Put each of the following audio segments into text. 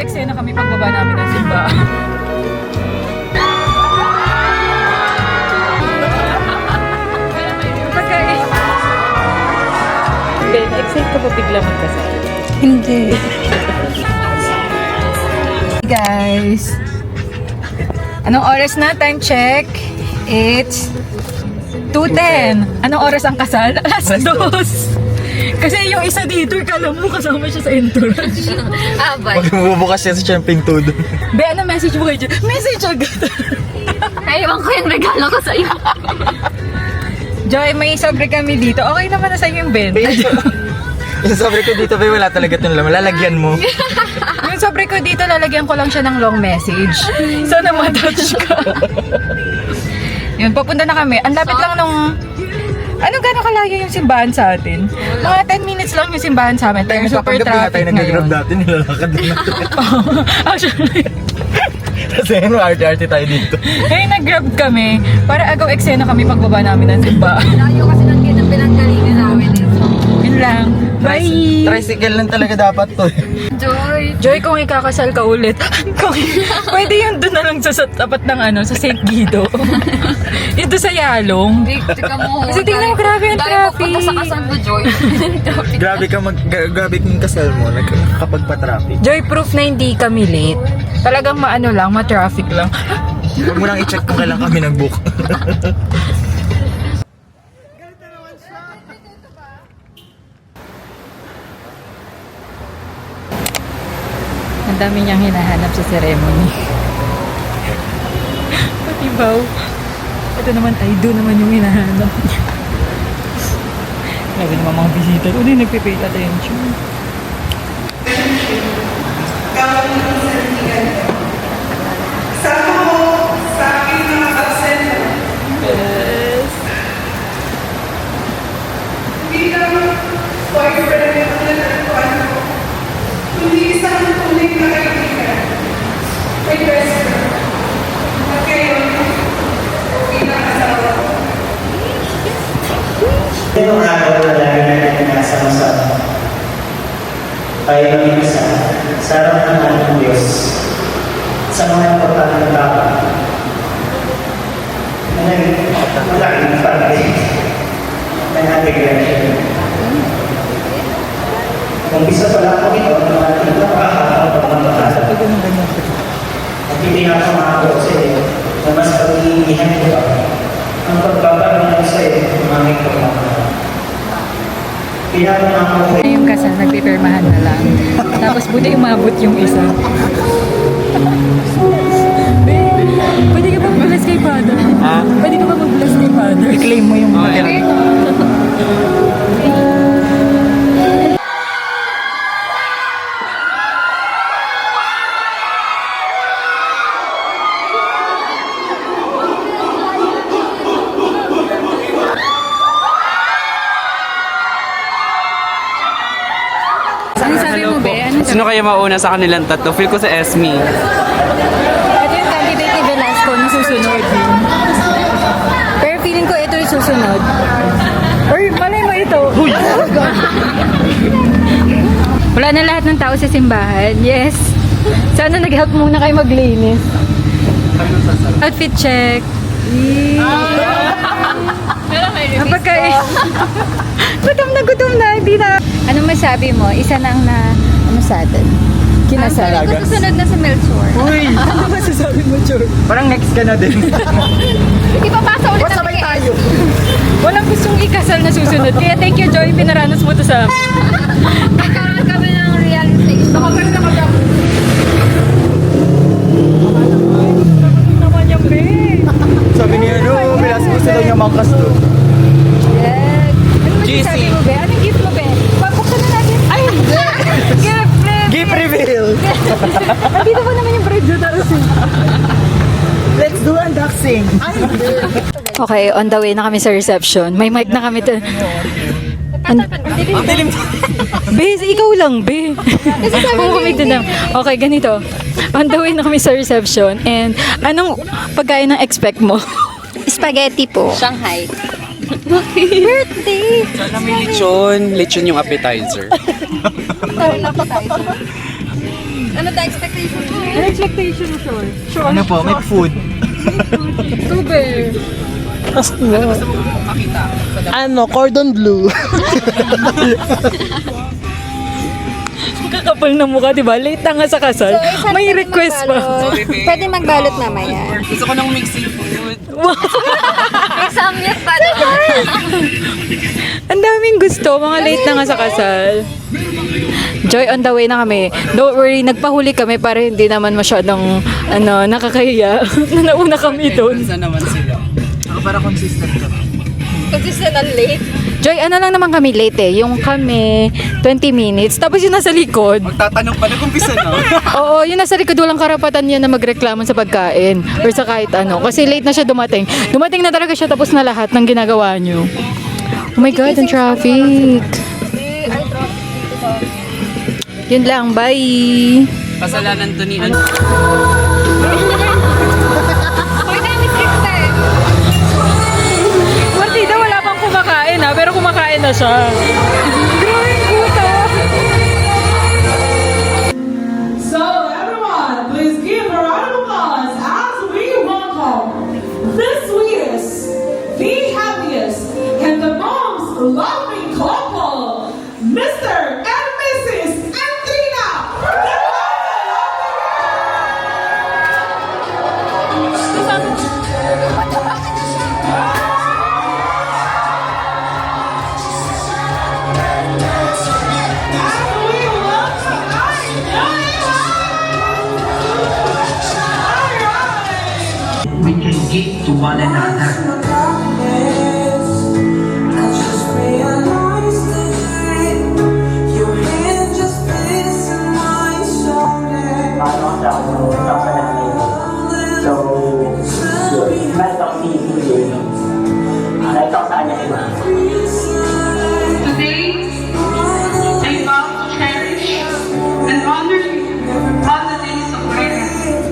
Eksena kami pagbaba namin ng simba. Ben, excited ka ba bigla magkasal? Hindi. Guys, anong oras na? Time check. It's 2:10. Anong oras ang kasal? Alas 2. Kasi yung isa dito, kala mo kasama siya sa entourage. Abay. Pag mabubukas siya sa champagne to doon. Be, ano message mo kayo dyan? Message agad. Naiwan ko yung regalo ko sa iyo. Joy, may sobre kami dito. Okay naman na sa'yo yung benta. Yung sobre ko dito, bay, wala talaga itong laman. Lalagyan mo. Yung sobre ko dito, lalagyan ko lang siya ng long message. Sana matouch ka. Yun, papunta na kami. Ang lapit lang nung... Ano gano'ng kalayo yung simbahan sa atin? Mga 10 minutes lang yung simbahan sa amin. Pero super traffic tayo nag-grab ngayon. dati, nilalakad din natin. Actually, Kasi ano, arte-arte tayo dito. ngayon nag-grab kami para agaw eksena kami pagbaba namin ng simbahan. Layo kasi ng pinanggalingan namin eh. Yun lang. Bye! Tricycle lang talaga dapat to. Joy. Joy, kung ikakasal ka ulit, kung, pwede yun doon na lang sa tapat ng ano, sa St. Guido. Ito sa Yalong. Tika mo. Kasi tingnan mo, grabe yung traffic. Tayo sa kasal mo, Joy. Grabe kang kasal mo, nakakapagpa-traffic. Joy, proof na hindi kami late. Talagang maano lang, ma-traffic lang. Huwag mo lang i-check kung kailan kami nag-book. Ang dami niyang hinahanap sa ceremony. Pati baw. Ito naman, ay doon naman yung hinahanap niya. Grabe naman mga bisita. Ano yung nagpipay attention? Yes. Hindi isang tunay na kaibigan. May best friend. At ngayon, bilang asawa. Itong araw na lagi natin pinasama-sama. Tayo ng isa sa harap ng ating Diyos sa mga importanteng tao. Malaking parte ng ating relasyon. Kung isa pala po ito ng ating nakakatawa ng mga bata. At hindi nga po mga kotse na mas pag-iihan ko pa ang pagbabalang sa iyo ng aming pagmamahal. Pinapang ako Yung kasal, nagpipirmahan na lang. Tapos buti umabot yung isa. Pwede ka ba mag-bless kay Father? Ha? Pwede ka ba mag-bless kay Father? I-claim mo yung Ano sabi mo, Be? Ano sabi Sino kaya mauna sa kanilang tatlo? Feel ko sa Esme. Ito yung candidate ni Velasco na susunod. Pero feeling ko ito yung susunod. Or malay mo ito. Wala na lahat ng tao sa simbahan. Yes. Sana nag-help muna kayo maglinis. Outfit check. Ang pagkain. Gutom na. Hindi na. Anong masabi mo? Isa na ang na, ano sa atin? Kinasal. Susunod na sa Melchor. Uy! Ano masasabi mo, Chor? Parang next ka na din. Hindi pa pasa ulit na tayo. Walang gustong ikasal na susunod. Kaya thank you, Joy. Pinaranas mo to sa... Nagkaroon kami ng realization. naman yung be. Sabi niya, no, Velasco gusto daw niya makas to. Yes. Ano masasabi mo, be? Anong gift mo, be? Buksan na natin. Ay, gift reveal. Gift reveal! Nandito pa naman yung bride tapos Let's do unboxing! Okay, on the way na kami sa reception. May mic na kami. Be, ikaw lang, be. Kung kami na. Okay, ganito. On the way na kami sa reception. And anong pagkain ang expect mo? Spaghetti po. Shanghai. Birthday! Sana may lechon. Lechon yung appetizer. Ano the expectation mo? Ano expectation mo, Sean? Ano po, may food. Tube. Ano, cordon bleu. Kakapal na mukha, di ba? Late na nga sa kasal. May request pa. Pwede magbalot mamaya. Gusto ko ng mixed seafood. May samyat pa naman. Ang daming gusto. Mga late na nga sa kasal. Joy, on the way na kami. Don't worry, nagpahuli kami para hindi naman masyadong nakakahiya na nauna kami doon. Saan naman sila? Ako para consistent ka. Consistent and late. Joy, ano lang naman kami late eh. Yung kami, 20 minutes. Tapos yung nasa likod. Magtatanong pa, nag-umpisa na. Oo, yung nasa likod, walang karapatan yan na magreklamo sa pagkain. Or sa kahit ano. Kasi late na siya dumating. Dumating na talaga siya tapos na lahat ng ginagawa niyo. Oh my God, ang traffic. Yun lang, bye! Kasalanan to ni ano. Uy, dami sister. Martida, wala pang kumakain ha, pero kumakain na siya. Growing puta! So everyone, please give a round of applause as we welcome the sweetest, the happiest, and the most loving couple, Mr. and Mrs. Antrina. We can give to one another. Paano siya kung kapanahin? So, yun. Nice of meeting you. Nice of kanya iba. Today, I vow to cherish and honor you all the days of my life.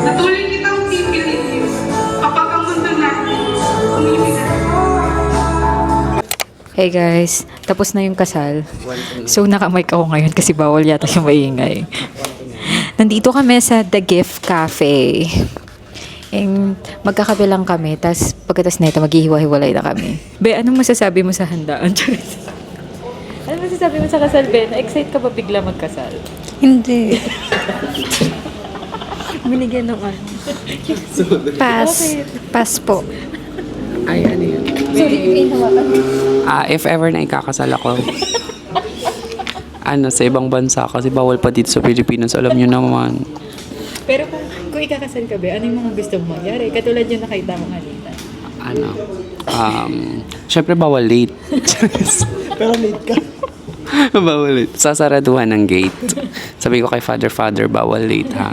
Patuloy kitang pipiliin kapag ang mundo natin umiilan. Hey guys, tapos na yung kasal. So nakamic ako ngayon kasi bawal yata yung maingay. Nandito kami sa The Gift Cafe. Magkakabilang kami, tas pagkatas na ito, maghihiwa-hiwalay na kami. Be, anong masasabi mo sa handaan? Anong masasabi mo sa kasal, Ben? Na-excite ka ba bigla magkasal? Hindi. Binigyan ng ano. Pass. Pass po. Ay, ano yun? If ever na ikakasal ako, sa ibang bansa kasi bawal pa dito sa Pilipinas, alam nyo naman. Pero kung ikakasal ka, Be, ano yung mga gusto mong mangyari? Katulad yung nakita mo kanina. Syempre bawal late. Pero late ka. Bawal late. Sasaraduhan ng gate. Sabi ko kay Father, bawal late ha.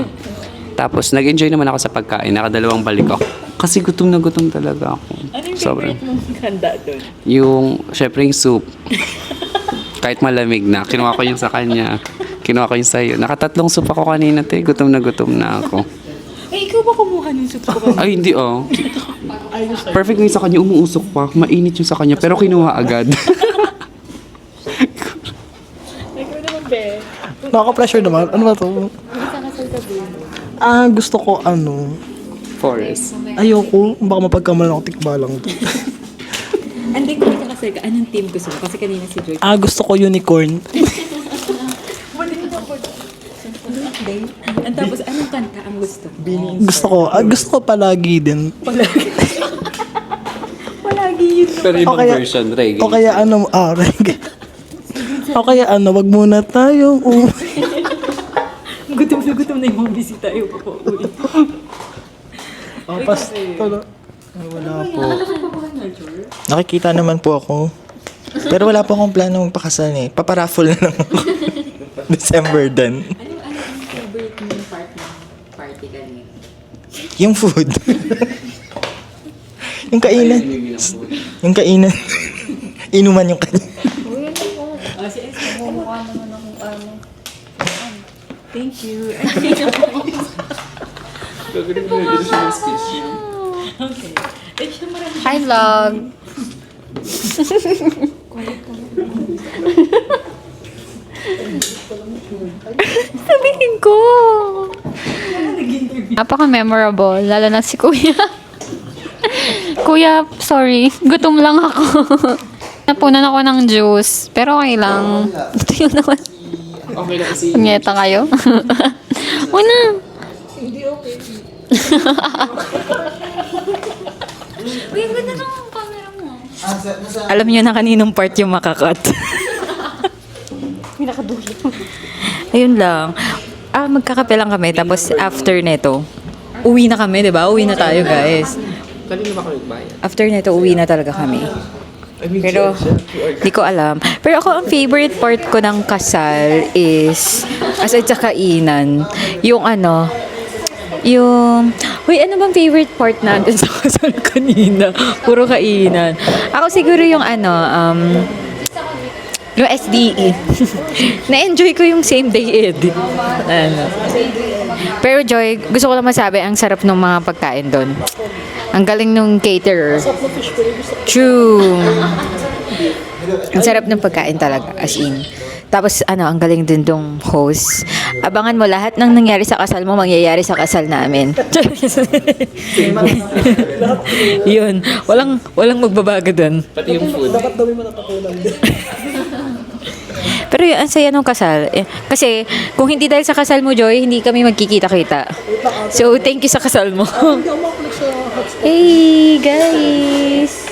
Tapos nag-enjoy naman ako sa pagkain. Nakadalawang balik ako. Kasi gutom na gutom talaga ako. Ano yung Sobrang. favorite mong handa doon? Syempre yung soup. Kahit malamig na. Kinuha ko yung sa kanya. Kinuha ko yung sa'yo. Nakatatlong soup ako kanina, te. Gutom na ako. Eh, ikaw ba kumuha ng soup ko? Ay, hindi oh. Perfect na yung sa kanya. Umuusok pa. Mainit yung sa kanya. Pero kinuha agad. Ikaw naman, Be. Nakaka-pressure naman. Ano ba to? Gusto ko Forest. ayoko. Baka mapagkamalan ako tikbalang to. Hindi ko ikakasal ka. Anong team gusto mo? Kasi kanina si Joy. Gusto ko unicorn. And tapos, anong kanta ang gusto mo? Gusto ko palagi din. Palagi yun. Pero ibang O kaya- version, reggae. O kaya reggae. O kaya wag muna tayong Gutom na yung mga bisita. Ayaw pa po ulit. Wala po. Nakikita naman po ako. Pero wala po akong plano magpakasal eh. Paparaffle na lang ako. December din. Anong favorite mong part ng party kanina? Yung food. Yung kainan. Yung kainan. Inuman yung kanya. Oh, si Esther. Mukha naman akong ano. Thank you. Okay. Eh, siya marami. Hi, vlog. Sabihin ko. Napaka-memorable. Lalo na si Kuya. Kuya, sorry. Gutom lang ako. Napunan ako ng juice. Pero okay lang. Ito yun naman. Okay na kasi. Punyeta kayo. Una. Hindi okay. Uy, ang ganda ng camera mo. Alam niyo na kaninong part yung makakat. Ayun lang. Magkakape lang kami. Tapos after neto, uwi na kami, di ba? Uwi na tayo, guys. Kanina ba kayo nagbayad? After neto, uwi na talaga kami. Pero, di ko alam. Pero ako, ang favorite part ko ng kasal is, aside sa kainan, yung ano, uy, ano bang favorite part natin sa kasal kanina? Puro kainan. Ako siguro yung yung SDE. Na-enjoy ko yung same day edit. Ano. Pero Joy, gusto ko lang masabi, ang sarap ng mga pagkain doon. Ang galing nung caterer. True. Ang sarap ng pagkain talaga, as in. Tapos ang galing din dong host. Abangan mo lahat ng nangyari sa kasal mo, mangyayari sa kasal namin. Yun. Walang magbabago doon. Pati yung food. Pero yun, ang saya nung kasal. Kasi, kung hindi dahil sa kasal mo, Joy, hindi kami magkikita-kita. So, thank you sa kasal mo. Hey, guys!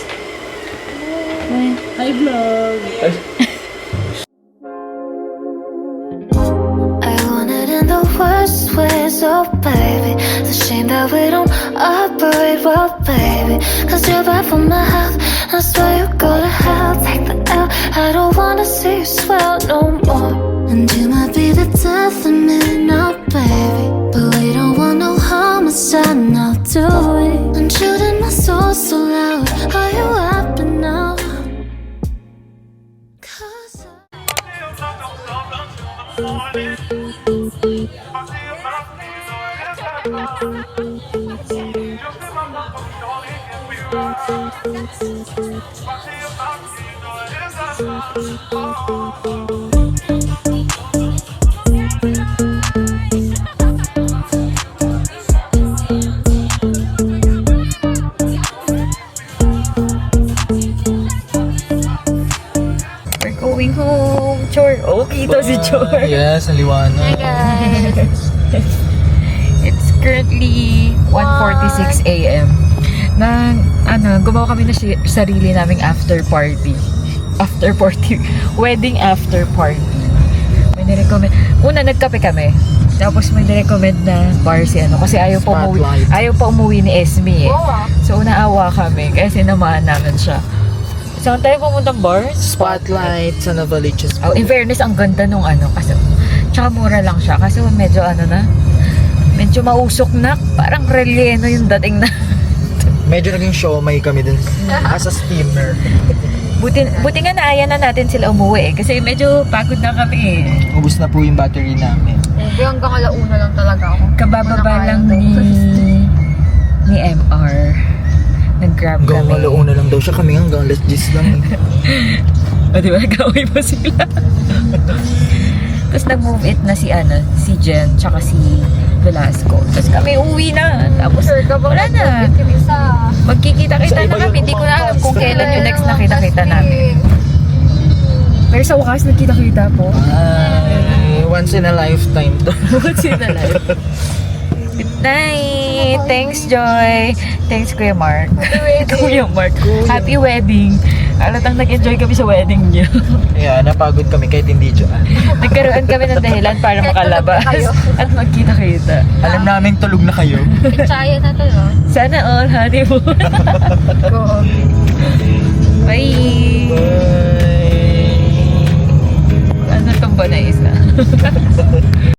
I want it in the worst ways, oh baby. The shame that we don't operate well, baby. Cause you're bad for my health. I swear you go to hell, take the L. I don't wanna see you swell no more. And you might be the death of me now, baby. But we don't want no homicide now, do we? I'm shooting my soul so loud. Are you happy now? Cause We're going home. Chor. Okay, ito si Chor. Yes, ang liwanag. It's currently 1:46 a.m. Na, gumawa kami na sarili naming after party. Wedding after party. May nirecommend. Una, nagkape kami. Tapos may nirecommend na bar si kasi ayaw pa umuwi ni Esme eh. So, naawa kami. Kaya sinamahan namin siya. Saan tayo pumuntang bar? Spotlight sa Novaliches. Oh, in fairness, ang ganda nung kasi tsaka mura lang siya. Kasi medyo medyo mausok na. Parang relleno yung dating na. Medyo naging siomay kami dun as a steamer. Buti nga naaya na natin sila umuwi eh. Kasi medyo pagod na kami eh. Ubus na po yung battery namin. Hanggang alauna lang talaga ako. Kabababa lang ni MR. Nag-grab Hanggang kami. alauna lang daw siya. Kami hanggang alas 10 lang. O diba, nag-away pa sila. Tapos nag-move it na si Jen, tsaka si Velasco. Tapos kami uwi na. Tapos wala na. Magkikita-kita na kami. Hindi ko na alam kung kailan yung next nakita-kita namin. Pero sa wakas, nagkita-kita po. Ay, once in a lifetime to. What's in the life? Good night! Thanks, Joy! Thanks, Kuya Mark. Kuya Mark. Happy wedding! Alatang nag-enjoy kami sa wedding niyo. Yeah, napagod kami kahit hindi dyan. Nagkaroon kami ng dahilan para makalabas at magkita-kita. Alam namin tulog na kayo. Pitsaya na to, no? Sana all honeymoon.